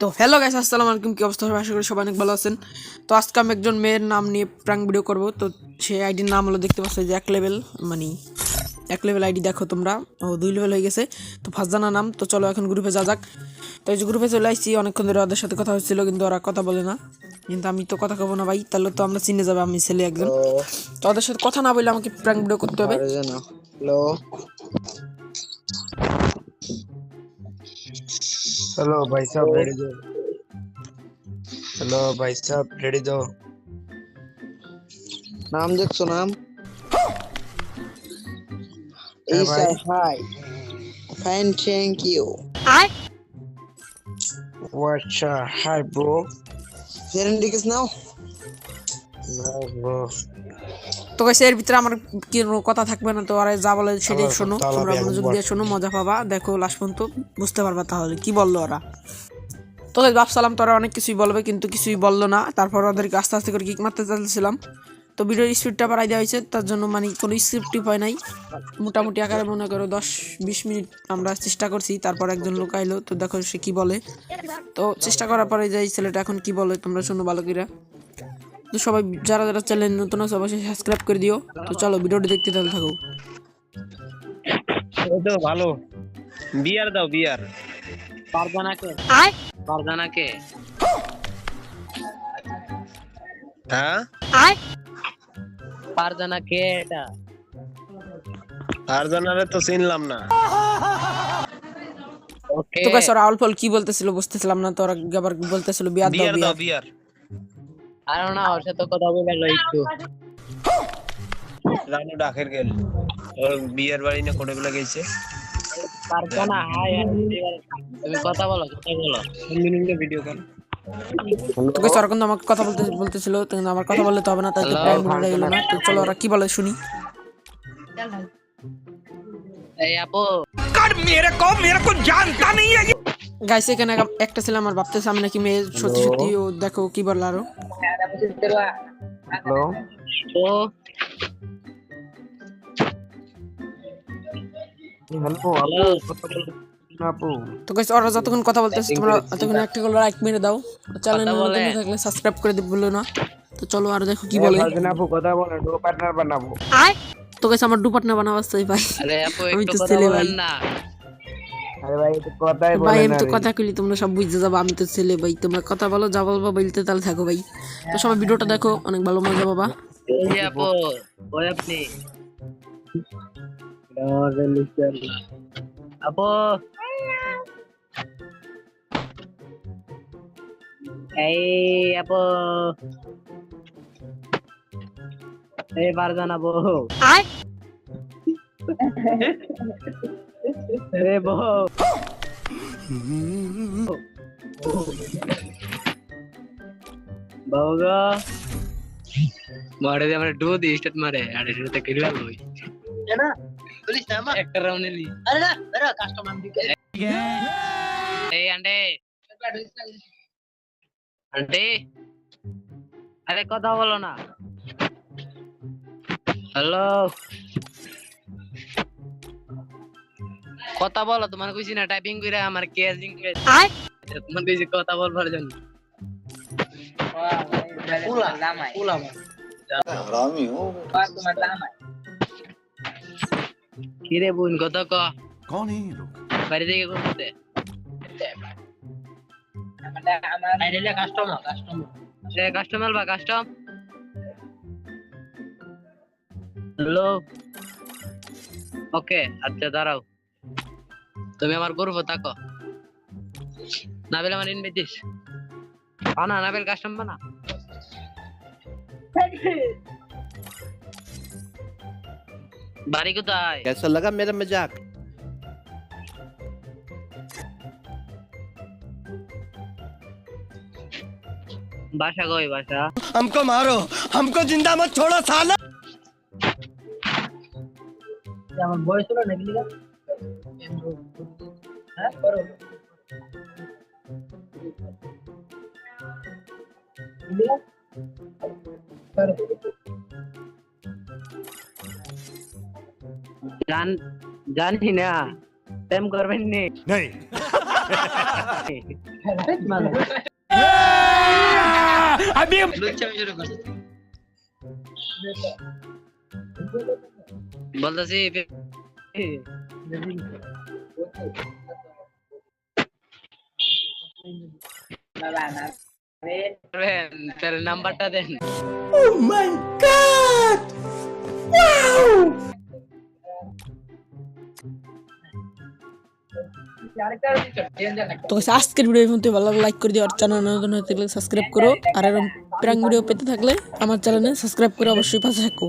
তো hello guys, আসসালামু আলাইকুম। কি অবস্থা? আশা করি সবাই অনেক ভালো আছেন। তো আজকে আমি একজন মেয়ের নাম নিয়ে প্র্যাঙ্ক ভিডিও করব। তো সেই আইডির নাম হলো, দেখতে পাচ্ছ যে 1 লেভেল, মানে 1 লেভেল আইডি। দেখো তোমরা, ও 2 লেভেল হয়ে গেছে। তো ফার্স্ট জানা নাম। তো চলো এখন গ্রুপে যা যাক। তো এই যে গ্রুপে চলে আসছি, অনেকক্ষণ ধরে ওদের সাথে কথা হচ্ছিল, কিন্তু ওরা কথা বলে না। কিন্তু আমি তো কথা কব না ভাই, তাহলে তো আমরা চিনে যাবে আমি ছেলে একজন। তো ওদের সাথে কথা না বলে আমাকে প্র্যাঙ্ক ভিডিও করতে হবে। हेलो हेलो भाई साहब रेडी दो। हेलो भाई साहब रेडी दो। नाम देख सो नाम है Isa भाई hi fine thank you अच्छा hi bro. Serendikis now bro তো গাইস, এর ভিতরে আমার কোনো কথা থাকবে না। তো ওরা যা বলে সেটাই আবার শোনো, তালা তোমরা দিয়ে মনোযোগ একবার। দিয়ে শোনো, মজা পাবা। দেখো লাস্ট পর্যন্ত বুঝতে পারবা তাহলে কি বললো ওরা। তো গাইস, ভাবছিলাম তোরা অনেক কিছুই বলবে, কিন্তু কিছুই বললো না। তারপর ওদেরকে আস্তে আস্তে করে কিক মারতে চাইছিলাম। তো ভিডিওর স্পিডটা বাড়াই দেওয়া হয়েছে, তার জন্য মানে কোনো স্ক্রিপ্টিভ হয় নাই। মোটামুটি আকারে মনে করো 10-20 মিনিট আমরা চেষ্টা করছি। তারপর একজন লোক আইলো, তো দেখো সে কি বলে। তো চেষ্টা করার পরে যে এই ছেলেটা এখন কি বলে তোমরা শোনো ভালো করে। তো সবাই যারা যারা চ্যানেল নতুন আছে অবশ্যই সাবস্ক্রাইব করে দিও। তো চলো ভিডিওটি দেখতে তাহলে থাকো। তো ভালো বিয়ার দাও বিয়ার পারজানাকে হ্যাঁ পারজানাকে এটা পারজানারে তো চিনলাম না। ওকে তো গাইস, ওরা অল্প কি বলতেছিল বুঝতেছিলাম না। তো ওরা আবার বলতেছিল বিয়ার দাও বিয়ার দাও বিয়ার। বিয়ার আর না ওর সাথে কথা বলে গেল একটু রানু ডাকের গেল ওর বিয়ার বাড়ি না কোটে বেলা গেছে। পারজানা হাই তুমি কথা বলো মিনিটে ভিডিও কল। তো গাইস, ওরা কিন্তু আমাকে কথা বলতেছিল, তো কিন্তু আমার কথা বললে তো হবে না, তাই তো Hello? প্রাইম ভিডিওটা এলো না। তো চলো ওরা কি বলে শুনি। এই আপু গাইস, এখানে একটা ছেলে আমার ভাবতেছে আমি নাকি মেয়ে। সত্যি সত্যি ও দেখো কি বললো আরো। हेलो তো हेलो হ্যালো आपू তো গাইস, ওরা যতক্ষণ কথা বলতেছে তোমরা ততক্ষণ একটা করে লাইক মেরে দাও। চ্যানেল কথা বলে। নতুন থাকলে সাবস্ক্রাইব করে দিতে বলো না। তো চলো আর দেখো কি বলে। फाल्गुन आपू কথা বলে ডো পার্টনার বানাবো। তো গাইস, আমার ডুপাট না বানাবার চাই ভাই। আরে আপু আমি একটু তো কথা ছেলে ভাই। বলেন না আরে ভাই তো কথাই ভাই বলে আমি না তো রে। কথা কইলি তোমরা সব বুঝতে যাবো, আমি তো ছেলে ভাই। তোমরা কথা বলো, যা বলবো বলতে তাহলে থাকো ভাই। তো সবাই ভিডিওটা দেখো, অনেক ভালো মজা পাবা। এই যে আপু ওই আপনি আপু এই আপু এই পারজানা বউ রে বউ বউ গো মারে দে আমরা ডু দি স্টার্ট মারে আরে শুরুতে কিল্লা লই না পুলিশ না মা একটা রাউন্ড নি আরে না আরে কাস্টমার দিকে এই আন্ডে আন্ডে আরে কথা বলো না হ্যালো কথা বলো তোমার কইছি না টাইপিং কইরা আমার কেজিং তোমার কইছি কথা বলবার জন্য পুলা লামাই পুলা हरामी हो তোমার লামাই কি রে বোন কত ক कौन है ये लोग? বাড়ি থেকে করতে আমার আইডিয়া কাস্টমার বা কাস্টম হ্যালো ওকে আচ্ছা দাঁড়াও তুমি আমার গ্রুপ থাকো নাবিল আমার ইনভাইট দিস না নাবিল কাস্টম বানা বাড়ি কোথায় कैसा लगा मेरा मजाक? বাসা কই বাসা हमको मारो, हमको जिंदा मत छोड़ो साला। আমার বয়স হলো নাকি লিগা হ্যাঁ করো লিগা করো জানি না প্রেম করবেন নি नहीं লুচ্চামি শুরু করছে। বলতেছি তার নাম্বারটা দেন। তো guys, আজকের ভিডিও এই মধ্যে ভালো লাগলে লাইক করে দিও, আর চ্যানেল নতুন হয়ে থাকলে সাবস্ক্রাইব করো, আর এরকম প্র্যাঙ্ক ভিডিও পেতে থাকলে আমার চ্যানেলে সাবস্ক্রাইব করে অবশ্যই পাশে থাকো।